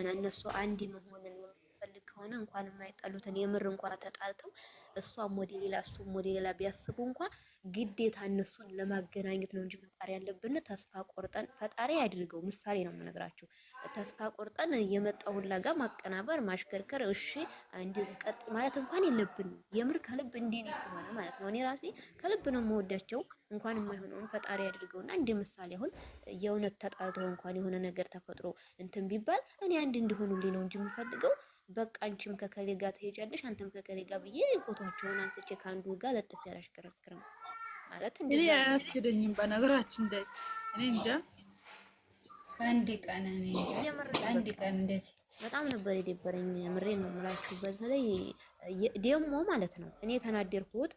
ከሆነ እነሱ አንድ መሆንን ፈልግ ከሆነ እንኳን የማይጣሉትን የምር እንኳን ተጣልተው እሷም ወደ ሌላ እሱም ወደ ሌላ ቢያስቡ እንኳን ግዴታ እነሱን ለማገናኘት ነው እንጂ መጣር ያለብን ተስፋ ቆርጠን ፈጣሪ ያድርገው። ምሳሌ ነው የምነግራችሁ። ተስፋ ቆርጠን የመጣው ሁላ ጋር ማቀናበር ማሽከርከር፣ እሺ እንደዚህ ቀጥ ማለት እንኳን የለብንም። የምር ከልብ እንዲህ ነው ከሆነ ማለት ነው። እኔ ራሴ ከልብ ነው የምወዳቸው። እንኳን የማይሆነውን ፈጣሪ ያድርገውና እንደ ምሳሌ አሁን የእውነት ተጣልተው እንኳን የሆነ ነገር ተፈጥሮ እንትን ቢባል እኔ አንድ እንዲሆኑልኝ ነው እንጂ የምፈልገው በቃ አንቺም ከከሌ ጋር ትሄጃለሽ አንተም ከከሌ ጋር ብዬ ፎቶቸውን አንስቼ ከአንዱ ጋር ለጥፍ ያላሽከረክርም ማለት እንዴ አያስችለኝም። በነገራችን ላይ እኔ እንጃ አንድ ቀን እንዴት በጣም ነበር የደበረኝ። ምሬን ነው የምላችሁ። በተለይ ደግሞ ማለት ነው እኔ ተናደርኩት።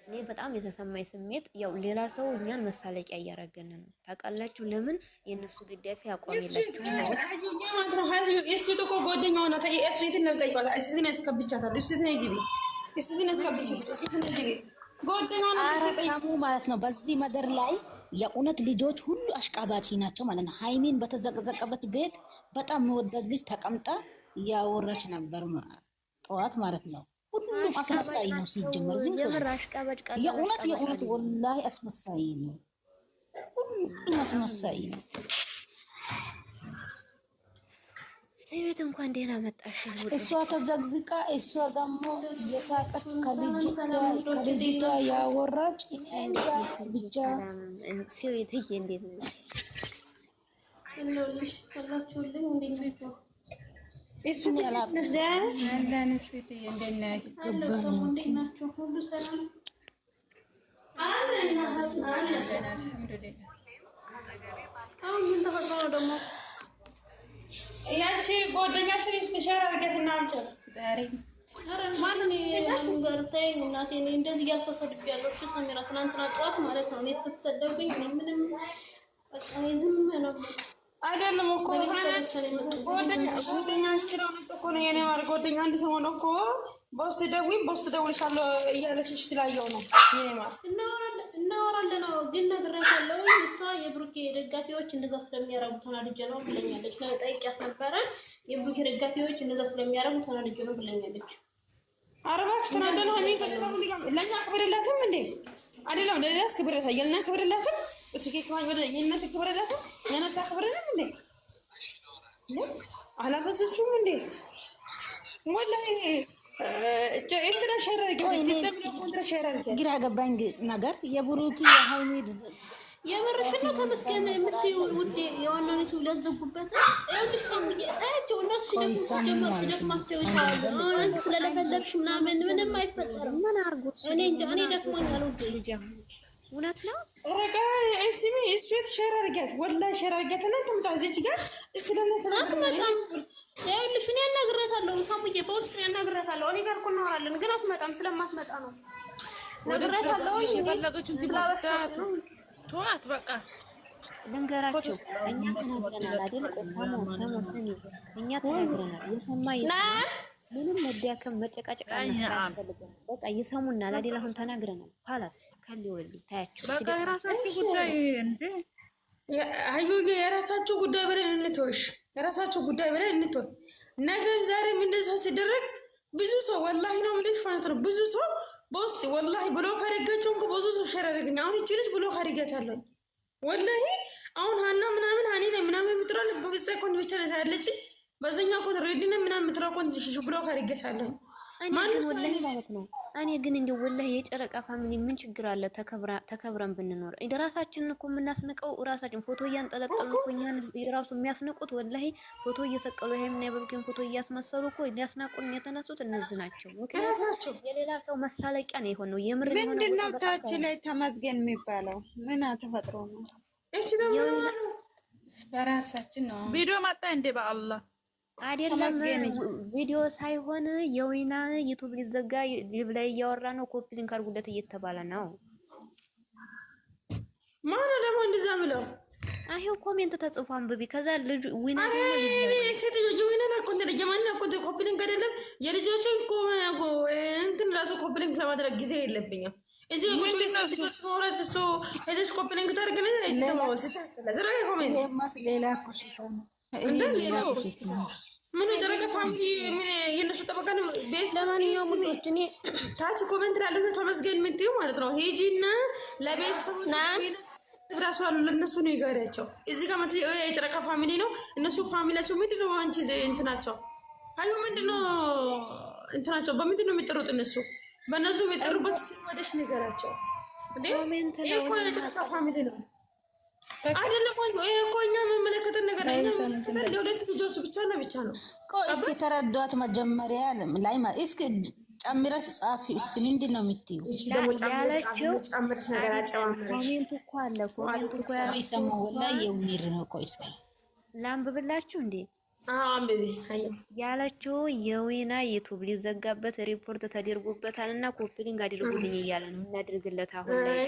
እኔ በጣም የተሰማኝ ስሜት ያው ሌላ ሰው እኛን መሳለቂያ እያረገን ነው ታውቃላችሁ። ለምን የነሱ ግዳፊ አቋም የላችሁ እሱ እኮ ጓደኛው ነው። እሱ የትን ነው ጠይቋል። እሱ ግን ያስከብቻታል። እሱ ነው ግቢ እሱ ግን ያስከብቻታል። እሱ ነው ግቢ ጓደኛው ነው ተሰሙ ማለት ነው። በዚህ መደር ላይ የእውነት ልጆች ሁሉ አሽቃባጪ ናቸው ማለት ነው። ሃይሚን በተዘቀዘቀበት ቤት በጣም መወደድ ልጅ ተቀምጣ እያወራች ነበር ጠዋት ማለት ነው። ሁሉም አስመሳይ ነው ሲጀመር። ዝም ብሎ የእውነት ወላሂ አስመሳይ ነው። ሁሉም አስመሳይ ነው። ሴት እንኳን ደህና መጣሽ። እሷ ተዘግዝቃ እሷ ደግሞ እየሳቀች ከልጅቷ ያወራች እንጃ ብቻ ሴትዬ እንዴት ነው እነዚህ ካላችሁልኝ እንዴት ነው? እሱን ያላቀስ አንዳንድ ሴትዬ እንደናይ ናቸው ሁሉ ሰላም ደግሞ ያቺ ጓደኛሽን ስትሸር አድርገትና አምጫት ዛሬ ማንን ገርተኝ እናቴ እኔ እንደዚህ ያልተሰድብያለሁ። እሺ ሰሚራ ትናንትና ጠዋት ማለት ነው እኔ ተተሰደብኝ ምንም በቃ ዝም ነው አይደለም እኮ ጓደኛሽ ስለሆነች እኮ ነው የኔ ማለት ጓደኛ አንድ ሰሞን እኮ በውስጥ ደውልሻለሁ እያለችሽ ስላየው ነው የኔ ማለት እናወራለን ነው ግን ነግሬያታለሁ። እሷ የብሩኬ ደጋፊዎች እንደዛ ስለሚያረጉ ተናድጄ ነው ብለኛለች። ለጠይቂያት ነበረ የብሩኬ ደጋፊዎች እንደዛ ስለሚያረጉ ተናድጄ ነው ብለኛለች። አረባክሽ ተናደነ ሀሚን ለኛ ክብርላትም እንዴ አይደለም ለሌላስ ክብርላታ የልና ክብርላትም እትኬ ከማን ወደ የእናንተ ክብርላትም የእናንተ ክብርላትም እንዴ አላበዘችውም እንዴ ወላሂ እንትና ሸራቂ ግራ ገባኝ ነገር የብሩኬ የሃይሚድ የምርሽን ነው ተመስገን የምትይው ውዴ የዋናነቱ ለዘጉበት አይልሽ ሰምዬ ታያቸው እነሱ ሲደክማቸው ይታሉ። አንተ ስለለፈለግሽ ምንም አይፈጠርም። ምን አርጉ እኔ እንጃ እኔ ደክሞኛል ውዴ ልጅ እውነት ነው ረጋ አይሲሚ እሱ የተሸራርጋት ወላሂ ሸራርጋት እና ተምጣ እዚች ጋር እስከለና ተናግረን ይኸውልሽ እኔ አናግሬታለሁ። ሳሙዬ በውስጥ ያናግሬታለሁ። እኔ ጋር እኮ እናወራለን ግን አትመጣም። ስለማትመጣ ነው ነግሬታለሁ። የፈለገችውን ትመስጣት ተዋት በቃ ልንገራችሁ። እኛ ተናግረናል አይደል? ሰሙ ስሚ፣ እኛ ተናግረናል። የሰማ ምንም መዲያከም መጨቃጨቅ አያስፈልግም። በቃ ይሰሙናል አይደል? አሁን ተናግረናል። ካላስ ከሊወል ታያችሁ በቃ የራሳችሁ ጉዳይ እንዴ አዩዬ የራሳችሁ ጉዳይ ብለን እንተውሽ የራሳችሁ ጉዳይ ብለን እንተው። ነገም ዛሬም እንደዚህ ሲደረግ ብዙ ሰው ወላሂ ነው የምልሽ ማለት ነው ብዙ ሰው በውስጥ ወላሂ ብሎ ካደረጋቸው እንኳ ብዙ ሰው ሸራረግኝ። አሁን እቺ ልጅ ብሎ ካደረጋታለሁ ወላሂ አሁን ሀና ምናምን ሀኒ ነው ምናምን የምትለው በብዛ ኮን ብቻ ነው ያለች በዛኛው ኮን ሬዲና ምናምን የምትለው ኮን ብሎ ካደረጋታለሁ ወላሂ ማለት ነው። እኔ ግን እንደው ወላሂ የጨረቃ ፋሚሊ ምን ችግር አለ? ተከብረን ብንኖር ራሳችንን እኮ የምናስንቀው ራሳችን ፎቶ እያንጠለጠልን እኮ እኛን ራሱ የሚያስንቁት ወላሂ ፎቶ እየሰቀሉ ይሄን የብሩኬን ፎቶ እያስመሰሉ እኮ ሊያስናቁን የተነሱት እነዚህ ናቸው። ምክንያቱም የሌላ ሰው መሳለቂያ ነው የሆነው። የምር ምንድነው ታች ላይ ተመስገን የሚባለው ምን ተፈጥሮ ነው? እሺ ደግሞ በራሳችን ነው ቪዲዮ መጣ እንደ በአላህ አይደለም ቪዲዮ ሳይሆን የወይና ዩቲዩብ ሊዘጋ ሊብ ላይ እያወራ ነው። ኮፒ ሊንክ አድርጉለት እየተባለ ነው። ማን ደግሞ እንደዛ ብለው አይው ኮሜንት ተጽፎ አንብቢ። ከዛ ልጅ ዊና ሴትዮ የወይና ናቆንደ ለየማን ናቆንደ ኮፒ ሊንክ አይደለም የልጆችን ኮ እንትን ራሱ ኮፒ ሊንክ ለማድረግ ጊዜ የለብኝም። እዚህ ቁጭ ልጆች ማውራት እሱ እዚህ ኮፒ ሊንክ ታርገነ አይተው ስታስለ ዘራ ኮሜንት ሌላ ኮሽታ ነው ምን ጨረቃ ፋሚሊ ምን የነሱ ጠበቃ ነው። ቤት ለማንኛውም ሙሉዎች እኔ ታች ኮሜንት ላለው ተመስገን የምትይው ማለት ነው። ሄጂና ለቤተሰቦች ራሱ አሉ ለነሱ ነው ይጋሪያቸው። እዚህ ጋር ማለት የጨረቃ ፋሚሊ ነው። እነሱ ፋሚሊያቸው ምንድነው? አንቺ እንትናቸው አዩ ምንድነው? እንትናቸው በምንድነው የሚጠሩት? እነሱ በእነሱ የሚጠሩበት ስም ወደሽ ንገራቸው። እንዴ ይሄ እኮ የጨረቃ ፋሚሊ ነው አይደለም ወይ? ይሄ እኮ እኛ የምንመለከተን ነገር አይደለም። ለሁለት ልጆች ብቻ ነው። እስኪ ተረዷት መጀመሪያ ላይ እስኪ ጨምረሽ ጻፊ። እስኪ ምንድን ነው የምትይው? እቺ ደግሞ ጨምረሽ ነገር አጨማምረሽ ኮሜንቱ እኮ አለ። ኮሜንቱ እኮ ያለው ይሰማው ወላሂ የውሚር ነው። ቆይ እስኪ ላንብብላችሁ እንዴ? አንብቢ። አዩ ያለችው የዊና ዩቲዩብ ሊዘጋበት ሪፖርት ተደርጎበታልና ኮፒሊንግ አድርጉልኝ እያለ ነው። እናድርግለት አሁን ላይ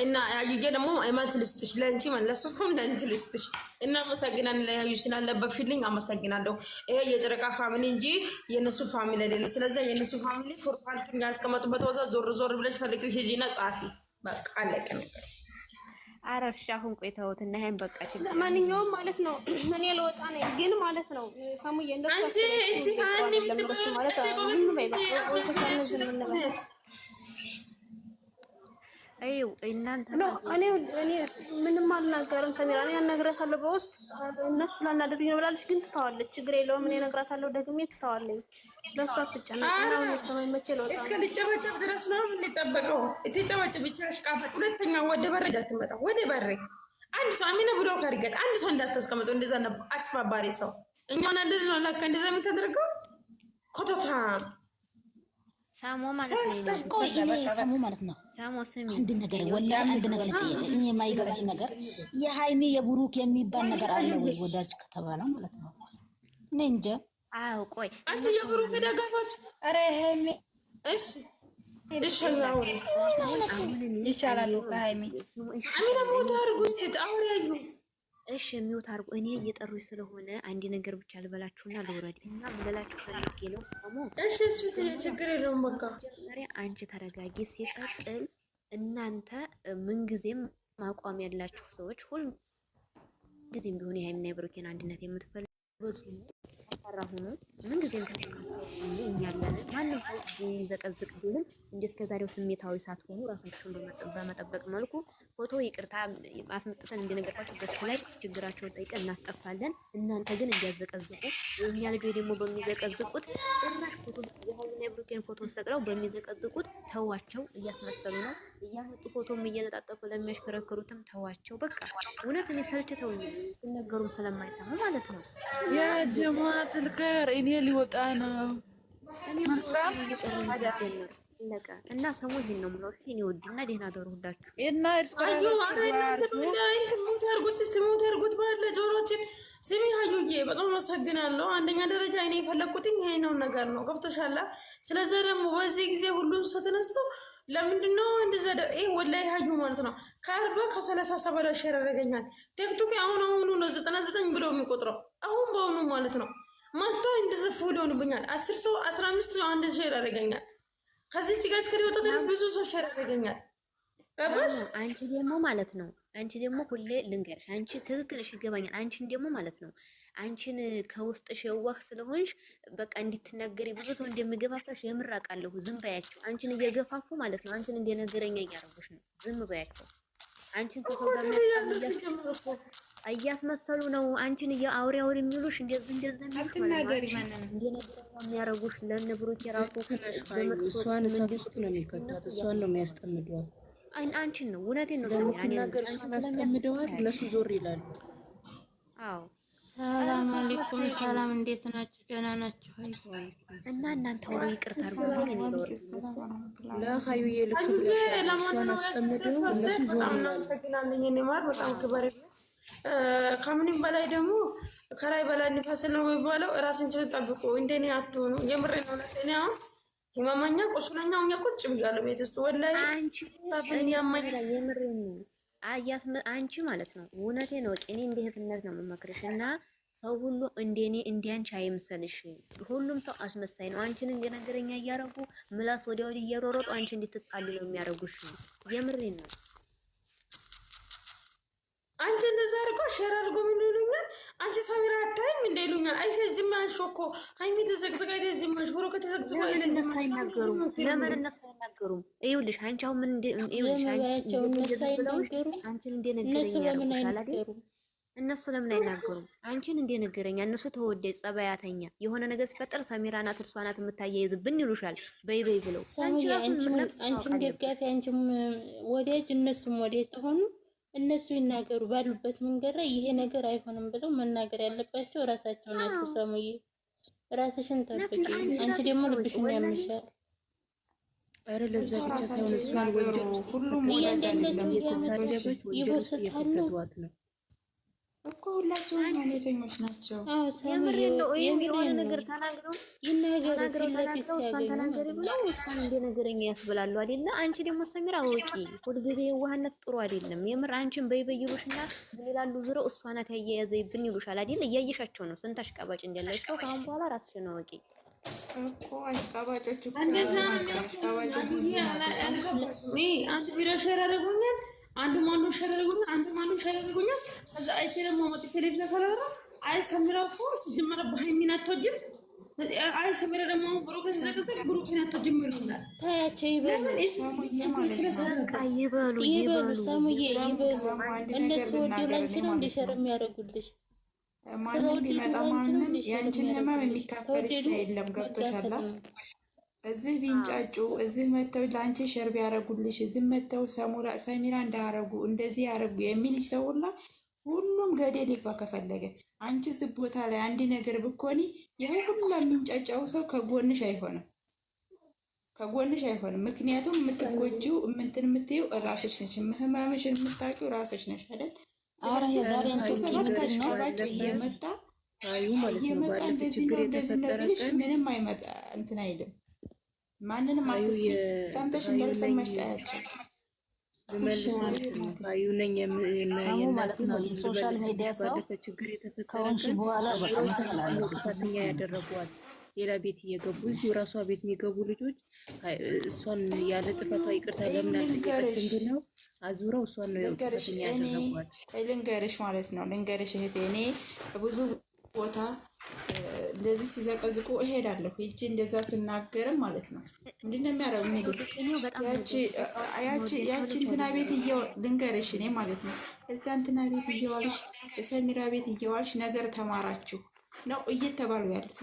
እና ያዩዬ ደግሞ አይማንስ ልስጥሽ ለአንቺ ማለት ለሱ ሰው ለአንቺ ልስጥሽ እና አመሰግናለሁ። ያዩ ስላለበሽልኝ አመሰግናለሁ። ይሄ የጨረቃ ፋሚሊ እንጂ የነሱ ፋሚሊ አይደለም። ስለዚህ የነሱ ፋሚሊ ፎርፋልቱን ያስቀመጡበት ቦታ ዞር ብለሽ ፈልገሽ ሂጂና ጻፊ። በቃ አለቀ ነገር። አረፍሽ አሁን ቆይተውት እና ይሄን በቃ ችግር ማንኛውም ማለት ነው። እኔ ለወጣ ነኝ ግን ማለት ነው ሰሙዬ እንደሱ አንቺ እቺ ካኒ ለምረሱ ማለት ምንም ባይባል ወይ ተሳነዝን እንበል አይው እናንተ ነው። እኔ ምንም አልናገርም። ካሜራ ነው ያናግራታለሁ በውስጥ እነሱ ላናደርኝ ነው ብላለች፣ ግን ትተዋለች። ችግር የለውም። እኔ እነግራታለሁ ደግሜ ትተዋለች። ለሷ አትጨነቅ ነው ስለማይመቼ ነው። እስከ ልጨበጨብ ድረስ ነው የምንጠበቀው። እትጨበጨብ ብቻ አሽቃበጥ። ሁለተኛ ወደ በር እንዳትመጣ። ወደ በር አንድ ሰው አሚና ብሎ ካርገት አንድ ሰው እንዳታስቀምጡ። እንደዛ ነው አጭባባሪ ሰው እኛና ልጅ ነው ለካ እንደዛ የምታደርገው ኮቶታ ሳሞ ማለት ነው። ቆይ እኔ ሳሞ ማለት ነው። ሳሞ ስሚ አንድ ነገር ወላሂ አንድ ነገር እኔ የማይገባኝ ነገር የሃይሚ የብሩክ የሚባል ነገር አለ ወይ ወዳጅ ከተባለ ማለት ነው። እኔ እንጃ። አዎ ቆይ አንቺ የብሩክ ደጋጋች። አረ ሃይሚ እሺ ያው ይሻላል ከሃይሚ አሚና ሞታ አርጉ እስቲ አውሪያዩ እሺ የሚውት አርጉ። እኔ እየጠሩኝ ስለሆነ አንድ ነገር ብቻ ልበላችሁና ልውረድ እና ምንላችሁ ፈልጌ ነው። ሰሙ እሺ እሱ ችግር የለውም። በቃ መጀመሪያ አንቺ ተረጋጊ። ሲቀጥል እናንተ ምንጊዜም ማቋም ያላችሁ ሰዎች ሁሉ ጊዜም ቢሆን የሃይሚና የብሩኬን አንድነት የምትፈልጉ አራሁኑ ምንጊዜም እኛለን ማንም ሰው ይዘቀዝቅ ቢልም እንዴት ከዛሬው ስሜታዊ ሳትሆኑ ራሳችሁን በመጠበቅ መልኩ ፎቶ ይቅርታ አስመጥተን እንደነገርኳችሁ በሱ ላይ ችግራቸውን ጠይቀን እናስጠፋለን። እናንተ ግን እንዲያዘቀዝቁ የኛ ልጆች ደግሞ በሚዘቀዝቁት ጭራሽ ፎቶ የሃይሚና የብሩኬን ፎቶ ሰቅለው በሚዘቀዝቁት ተዋቸው። እያስመሰሉ ነው እያመጡ ፎቶም እየነጣጠፉ ለሚያሽከረክሩትም ተዋቸው። በቃ እውነት እኔ ሰልችተው ሲነገሩም ስለማይሰሙ ማለት ነው። ያ ጀማዓት ልከር እኔ ሊወጣ ነው እና ሰሙ ይሄን ነው ምለው። እኔ ወድና ደህና ደሩ ሁላችሁ እና አዩ ሞት ያርጉት ባለ ጆሮችን ስሚ አዩዬ በጣም አመሰግናለሁ። አንደኛ ደረጃ እኔ የፈለኩትኝ ይሄ ነው ነገር ነው። ገብቶሻል። ስለዚህ ደግሞ በዚህ ጊዜ ሁሉም ሰው ተነስቶ ለምንድነው እንደዛ ይሄ ወላሂ አዩ ማለት ነው ከ40 በላይ ሼር ያደርገኛል ቲክቶክ አሁኑ ነው 99 ብሎ የሚቆጥረው አሁን በአሁኑ ማለት ነው መጥቶ እንደዚህ ፉል ሆኖብኛል። 10 ሰው 15 ሰው አንድ ሼር ያደርገኛል። ከዚህ ጋር እስከሪወጣ ድረስ ብዙ ሰው ሼር ያደርገኛል። ገባሽ? አንቺ ደግሞ ማለት ነው አንቺ ደግሞ ሁሌ ልንገርሽ፣ አንቺ ትክክል እሺ ይገባኛል። አንቺን ደግሞ ማለት ነው አንቺን ከውስጥሽ የዋህ ስለሆንሽ በቃ እንድትናገሪ ብዙ ሰው እንደሚገፋፋሽ የምር አውቃለሁ። ዝም በያቸው። አንቺን እየገፋፉ ማለት ነው አንቺን እንደነገረኛ እያደረጉሽ ነው። ዝም በያቸው። አንቺን ከሰው ጋር እያስመሰሉ ነው። አንቺን አውሪ የሚሉሽ እንደዚህ አትናገሪ ማንንም እንደነገረኛ የሚያደርጉሽ ለነብሩክ የራሱ እሷን እሳት ውስጥ ነው የሚከቷት። እሷን ነው የሚያስጠምዷት። አንቺን ነው እውነቴን ነው ስለምትናገር እሷን አስጠምደዋት እነሱ ዞር ይላሉ። አዎ ሰላም አለይኩም። ሰላም እንዴት ናችሁ? ደህና ናችሁ? እና እናንተ ሁሉ ይቅርታ አድርጉልኝ። እኔ ለሀዩዬ ልክ ብለሻል። እሷን አስጠምደው እነሱ ዞር ይላሉ። እናመሰግናለን። የኔ ማር በጣም ክበር። ከምንም በላይ ደግሞ ከላይ በላይ ንፋስ ነው የሚባለው። ራስን ችሎ ጠብቁ። እንደኔ አትሆኑ። የምሬ ነው። ለኔ አሁን ህመማኛ ቁስለኛ ሆኜ ቁጭ ብያለሁ ቤት ውስጥ ወላሂ የምሬ ነው። አንቺ ማለት ነው እውነቴ ነው። እኔ እንደ እህትነት ነው የምመክርሽ እና ሰው ሁሉ እንደኔ እንዲያንቺ አይምሰልሽ። ሁሉም ሰው አስመሳይ ነው። አንቺን እንደነገረኛ እያረጉ ምላስ ወዲያ ወዲህ እየሮሮጡ አንቺ እንድትጣሉ ነው የሚያረጉሽ። የምሬን ነው። አንቺ እንደዛ አድርጎ ሼር አድርጎ ምን ይሉኛል? አንቺ ሰሚራ አታይም እንደ ይሉኛል። አይተሽ ዝም ያልሽ እኮ ሀይሚ ተዘግዝጋ አይተሽ ዝም ያልሽ ብሩክ ተዘግዝጋ አይተሽ ዝም ያልሽ ለምን እነሱ አይናገሩም? ይኸውልሽ አንቺ አሁን ምን ይኸውልሽ አንቺን እንደነገረኝ ያደርጉሻል አይደል? እነሱ ለምን አይናገሩም? አንቺን እንደነገረኛ እነሱ ተወደድ ጸባያተኛ የሆነ ነገር ሲፈጠር ሰሚራ ናት እርሷ ናት የምታያይዝብን ይሉሻል። በይ በይ ብለው አንቺም ደጋፊ አንቺም ወዳጅ እነሱም ወዳጅ ተሆኑ እነሱ ይናገሩ ባሉበት መንገድ ላይ ይሄ ነገር አይሆንም ብለው መናገር ያለባቸው ራሳቸው ናቸው። ሰሙዬ ራስሽን ጠብቂ። አንቺ ደግሞ ልብሽን ያምሻል። አረ ለዛ ብቻ ሳይሆን እሷን ወንጀል ውስጥ ሁሉም ወዳጅ አይደለም የተሳደበች ወንጀል ውስጥ እየከተቷት ነው እኮ ሁላቸውም ማለተኞች ናቸው። አዎ የምር ነው። የሆነ ነገር ተናግረው እሷን ተናገሪ ብለው እሷን እንደነገረኛ ያስብላሉ አይደለ? አንቺ ደግሞ ሰሚራ ወቂ ሁልጊዜ የዋህነት ጥሩ አይደለም። የምር አንቺን በይ ይሉሽና ይላሉ ዙረው እሷ ናት ያያዘይብን ይሉሻል አይደል? እያየሻቸው ነው ስንት አሽቃባጭ እንዳለሽ። ከአሁን በኋላ ራስሽን ወቂ እኮ አሽቃባጮች እኮ እንደዛ ነው አሽቃባጮች አንድ ቪዲዮ ሼር አደረጉኛል። አንዱ ማንዱ ሸረጉኛል። ከዛ አይቼ ደግሞ መጥቼ ቴሌቪዥን ካላራ አይ ሰሚራ እኮ ሲጀመር በሃይሚን አትወጂም። አይ ሰሚራ ደግሞ ብሩክ ሲዘቀዘቅ ብሩክን አትወጂም ይሉኛል። ታያቸው ይበሉ ሰሙዬ ይበሉ። እነሱ ወደላንቺ ነው እንዲሸር የሚያደርጉልሽ። ማንም ቢመጣ ማንም ያንቺን ህመም የሚካፈልሽ የለም። ገብቶሻል? እዚህ ቢንጫጩ እዚህ መተው ለአንቺ ሸር ቢያረጉልሽ እዚህ መተው ሰሚራ እንዳያረጉ እንደዚህ ያረጉ የሚልሽ ሰው ሁሉም ገደል ይግባ ከፈለገ። አንቺ እዚህ ቦታ ላይ አንድ ነገር ብኮኒ ይሄ ሁሉ የሚንጫጫው ሰው ከጎንሽ አይሆንም። ምክንያቱም የምትጎጂው የምትይው ራስሽ ነሽ። ህመምሽን የምታውቂው ራስሽ ነሽ አይደል? እየመጣ እንደዚህ ነው ብልሽ ምንም አይመጣ እንትን አይልም። ማንንም አትስቲ። ሰምተሽ እንዳልሰማሽ ታያቸው ማለት ነው። የሶሻል ሚዲያ ሰው ከሆንሽ በኋላ በጣም ጥፋተኛ ያደረጓል። ሌላ ቤት እየገቡ እዚሁ ራሷ ቤት የሚገቡ ልጆች እሷን ያለ ጥፋቷ ይቅርታ ለምን አልጠየቀችም ብለው አዙረው እሷን ነው ጥፋተኛ ያደረጓል። ልንገርሽ ማለት ነው። ልንገርሽ እህቴ እኔ ብዙ ቦታ እንደዚህ ሲዘቀዝቁ እሄዳለሁ። ይቺ እንደዛ ስናገርም ማለት ነው ምንድነው የሚያረው የሚሉት ያቺ እንትና ቤት ልንገርሽ እኔ ማለት ነው እዛ እንትና ቤት እየዋልሽ ሰሚራ ቤት እየዋልሽ ነገር ተማራችሁ ነው እየተባሉ ያሉት።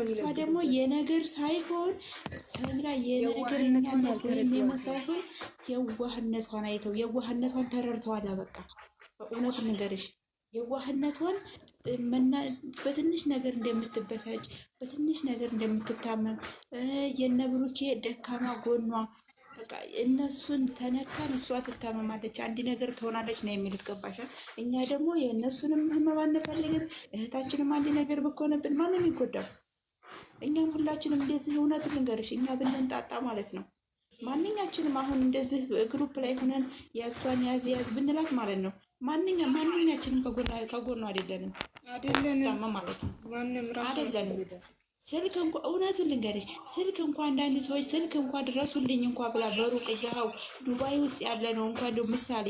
እሷ ደግሞ የነገር ሳይሆን ሰሚራ የነገር እኛነት ወይም የመሳይሆን የዋህነቷን አይተው የዋህነቷን ተረድተዋል። በቃ በእውነት ንገርሽ የዋህነቷን በትንሽ ነገር እንደምትበሳጭ በትንሽ ነገር እንደምትታመም የነብሩኬ ደካማ ጎኗ በቃ እነሱን ተነካን እሷ ትታመማለች፣ አንድ ነገር ትሆናለች ነው የሚሉት። ገባሻ? እኛ ደግሞ የእነሱንም ህመም አንፈልግም። እህታችንም አንድ ነገር ብኮነብን ማንም ይጎዳል። እኛም ሁላችንም እንደዚህ እውነት ልንገርሽ እኛ ብንንጣጣ ማለት ነው ማንኛችንም አሁን እንደዚህ ግሩፕ ላይ ሆነን ያሷን ያዝ ብንላት ማለት ነው ማንኛችንም ከጎኑ አይደለንም ማለት ነው አይደለንም። ስልክ እንኳ እውነቱን ልንገርሽ ስልክ እንኳ አንዳንድ ሰዎች ስልክ እንኳ ድረሱልኝ እንኳ ብላ በሩቅ እዛው ዱባይ ውስጥ ያለ ነው እንኳ እንደው ምሳሌ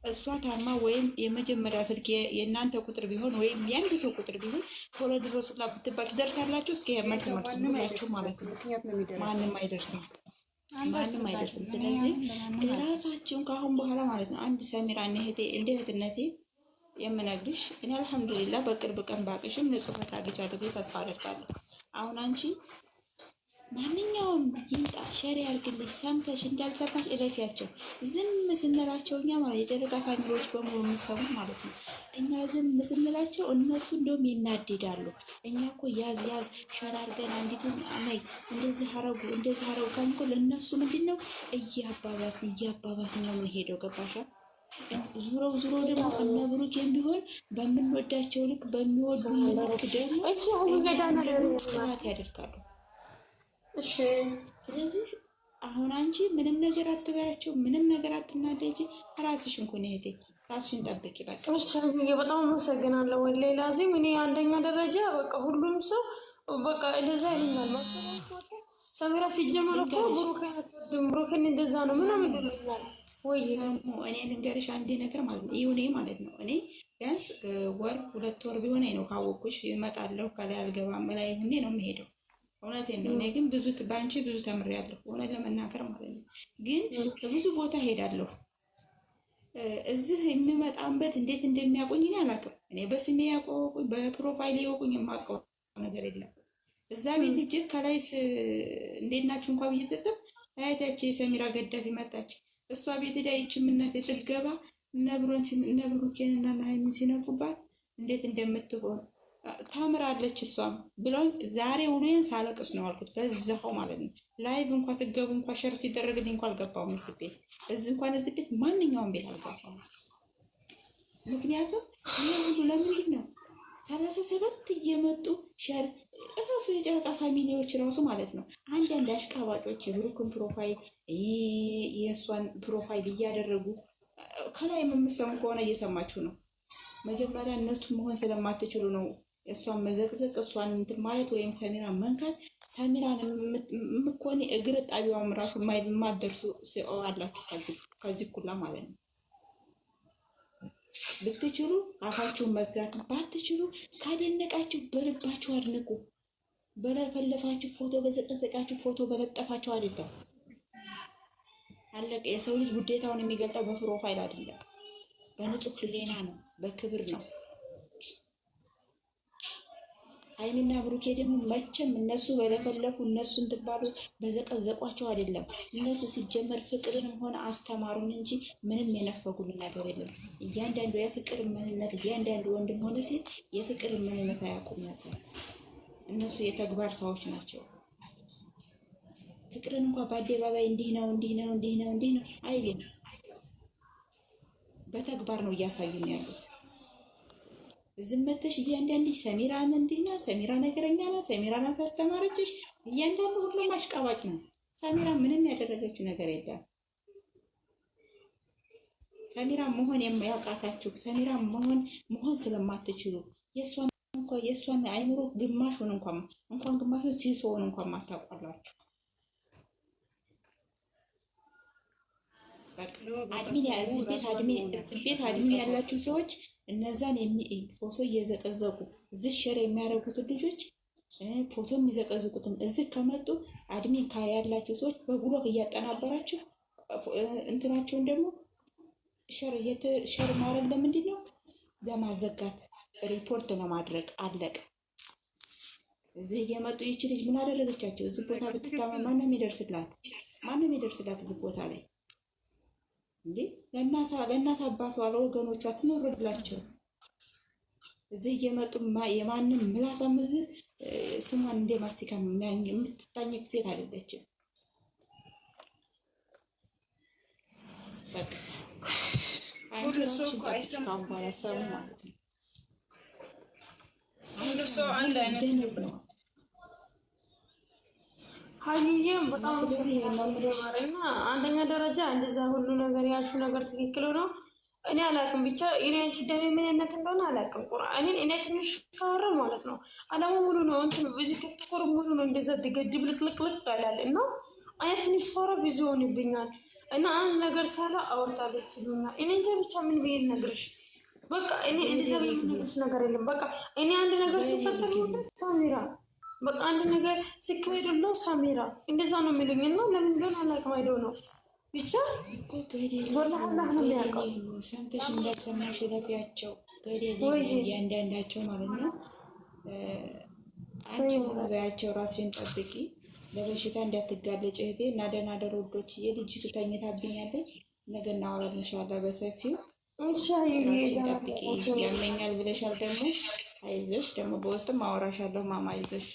እሷ ታማ ወይም የመጀመሪያ ስልክ የእናንተ ቁጥር ቢሆን ወይም የአንድ ሰው ቁጥር ቢሆን ቶሎ ድረሱላ ብትባል ትደርሳላችሁ? እስኪ መልስ ብላችሁ ማለት ነው። ማንም አይደርስም። ስለዚህ ራሳችሁን ከአሁን በኋላ ማለት ነው አንድ ሰሚራ እንደ እህትነቴ የምነግርሽ እኔ አልሐምዱሊላህ በቅርብ ቀን ባቅሽም ንጹህ ታግቻለሁ ብዬ ተስፋ አደርጋለሁ። አሁን አንቺ ማንኛውም ይምጣ ሸሪ ያርግልሽ ሰምተሽ እንዳልሰማሽ እለፊያቸው። ዝም ስንላቸው እኛ ማለት የጨረቃ ፋሚሊዎች በሙሉ የሚሰሙት ማለት ነው እኛ ዝም ስንላቸው እነሱ እንደውም ይናደዳሉ። እኛ እኮ ያዝ ሸር አርገን አንዲቱን አመይ እንደዚህ አረጉ ከምኮ ለእነሱ ምንድን ነው እያባባስን ነው የምንሄደው። ገባሻ? ዙሮ ደግሞ እነ ብሩኬን ቢሆን በምንወዳቸው ልክ በሚወዱ ልክ ደግሞ ጥናት ያደርጋሉ። ስለዚህ አሁን አንቺ ምንም ነገር አትበያቸው፣ ምንም ነገር አትናደጂ። ራስሽን ኮን እህቴ ራስሽን ጠብቂ። በቃ በጣም አመሰግናለሁ። ወላሂ ላዚም እኔ አንደኛ ደረጃ በቃ ሁሉም ሰው በቃ እንደዛ ይሉኛል። ሰሚራ ሲጀመር እኮ ብሩኬን እንደዛ ነው ምናምን ይሉኛል። እኔ ልንገርሽ አንዴ ነገር ማለት ነው ይሁኔ ማለት ነው እኔ ቢያንስ ወር 2 ወር ቢሆነኝ ነው ካወቅኩሽ እመጣለሁ። ከላይ አልገባም ላይ ሁኔ ነው የምሄደው። እውነቴን ነው። እኔ ግን በአንቺ ብዙ ተምሬያለሁ፣ እውነት ለመናገር ማለት ነው። ግን ብዙ ቦታ ሄዳለሁ። እዚህ የሚመጣበት እንዴት እንደሚያቆኝ እኔ አላውቅም። እኔ በስሜ ያቆቁኝ በፕሮፋይል ያቆቁኝ የማውቀው ነገር የለም። እዛ ቤት ሂጅ ከላይ እንዴት ናችሁ እንኳን ቤተሰብ አያታቸው የሰሚራ ገዳፊ መጣች። እሷ ቤት ሄዳ ይችምናት የትገባ ነብሩኬንና ናይሚን ሲነቁባት እንዴት እንደምትሆን ታምራለች እሷም ብሎኝ ዛሬ ውሎዬን ሳለቅስ ነው አልኩት። በዛው ማለት ነው ላይቭ እንኳን ትገቡ እንኳን ሸርት ይደረግልኝ እንኳን አልገባሁም። እዚህ ቤት እዚህ ቤት ማንኛውም ቤት አልገባሁም። ምክንያቱም ይሄ ሁሉ ለምንድን ነው 37 እየመጡ ሸር እራሱ የጨረቃ ፋሚሊዎች ራሱ ማለት ነው አንዳንድ አሽቃባጮች የብሩክን ፕሮፋይል የእሷን ፕሮፋይል እያደረጉ ከላይ የምትሰሙ ከሆነ እየሰማችሁ ነው። መጀመሪያ እነሱ መሆን ስለማትችሉ ነው እሷን መዘቅዘቅ እሷን እንትን ማለት ወይም ሰሚራን መንካት። ሰሚራን የምትኮኒ እግር ጣቢያውም ራሱ የማትደርሱ አላችሁ ከዚህ ኩላ ማለት ነው። ብትችሉ አፋችሁን መዝጋት፣ ባትችሉ ካደነቃችሁ በልባችሁ አድንቁ። በለፈለፋችሁ ፎቶ በዘቀዘቃችሁ ፎቶ በለጠፋችሁ አይደለም። አለቀ። የሰው ልጅ ውዴታውን የሚገልጠው በፕሮፋይል አይደለም፣ በንጹህ ህሊና ነው፣ በክብር ነው። ሀይሚና ብሩኬ ደግሞ መቼም እነሱ በለፈለፉ እነሱ እንትባሉ በዘቀዘቋቸው አይደለም። እነሱ ሲጀመር ፍቅርንም ሆነ አስተማሩን እንጂ ምንም የነፈጉልን ነገር የለም። እያንዳንዱ የፍቅር ምንነት እያንዳንዱ ወንድም ሆነ ሴት የፍቅር ምንነት አያውቁም ነበር። እነሱ የተግባር ሰዎች ናቸው። ፍቅርን እንኳን በአደባባይ እንዲህ ነው አይልም። በተግባር ነው እያሳዩን ያሉት። ዝመተሽ እያንዳንድሽ ሰሚራን እንዲና ሰሚራ ነገረኛ ናት፣ ሰሚራ ናት አስተማረችሽ። እያንዳንዱ ሁሉም አሽቃባጭ ነው። ሰሚራ ምንም ያደረገችው ነገር የለም። ሰሚራ መሆን የሚያውቃታችሁ ሰሚራ መሆን ስለማትችሉ የእሷን አይምሮ ግማሹን እንኳን ግማሹን ሲሶውን እንኳን ማታውቋላችሁ። እዚህ ቤት አድሚን ያላችሁ ሰዎች እነዛን ፎቶ እየዘቀዘቁ እዚህ ሼር የሚያደርጉትን ልጆች ፎቶ የሚዘቀዝቁትን እዚህ ከመጡ አድሚን ያላችሁ ሰዎች በብሎክ እያጠናበራችሁ እንትናቸውን ደግሞ ሼር ማድረግ ለምንድን ነው? ለማዘጋት ሪፖርት ለማድረግ አለቀ። እዚህ እየመጡ ይቺ ልጅ ምን አደረገቻቸው? እዚህ ቦታ ብትታመም ማንም ይደርስላት? እዚህ ቦታ ላይ እንዴ ለእናት አባቷ ለወገኖቿ ትኖርላቸው። እዚህ እየመጡ የማንም ምላሳም እዚህ ስሟን እንደ ማስቲካ የምትታኘቅ ሴት አይደለችም። በቃ አንቺ ራስሽን በኋላ ሰሙ ማለት ነው። ደነዝ ነው። ሀይዬም በጣም ስለማረኛ አንደኛ ደረጃ እንደዛ ሁሉ ነገር ያልሽው ነገር ትክክል ነው። እኔ አላውቅም ብቻ እኔ አንቺ ደሜ ምንነት እንደሆነ አላውቅም። ቁርአኔን እኔ ትንሽ ካወራ ማለት ነው አላማ ሙሉ ነው እንትን በዚህ ቲክቶክ ሙሉ ነው እንደዛ ድገድብ ልቅልቅልቅ ያላል እና እኔ ትንሽ ሰራ ብዙ ሆንብኛል እና አንድ ነገር ሳላ አወርታለች ይሉኛል። እኔ እንጃ ብቻ ምን ብዬ ነግርሽ በቃ እኔ እንደዛ ምንም ነገር የለም። በቃ እኔ አንድ ነገር ሲፈጠር ነው ሳሚራ በቃ አንድ ነገር ሲካሄድ ነው ሳሚራ እንደዛ ነው የሚሉኝ እና ለምን እንደሆነ አላውቅም። አይደው ነው ብቻ ወላሂ አላህ ነው የሚያውቀው። ሰምተሽ እንዳልሰማሽ ለፊያቸው ገደል እያንዳንዳቸው ማለት ነው። አንቺ ዝም በያቸው፣ ራስሽን ጠብቂ፣ ለበሽታ እንዳትጋለጭ እህቴ። እና ደህና ደር ውዶች። የልጅቱ ተኝታብኛለች። ነገ እናወራለን ኢንሻአላህ በሰፊው። ራስሽን ጠብቂ። ያመኛል ብለሻል ደግሞ አይዞሽ። ደግሞ በውስጥም አወራሻለሁ ማማ አይዞሽ።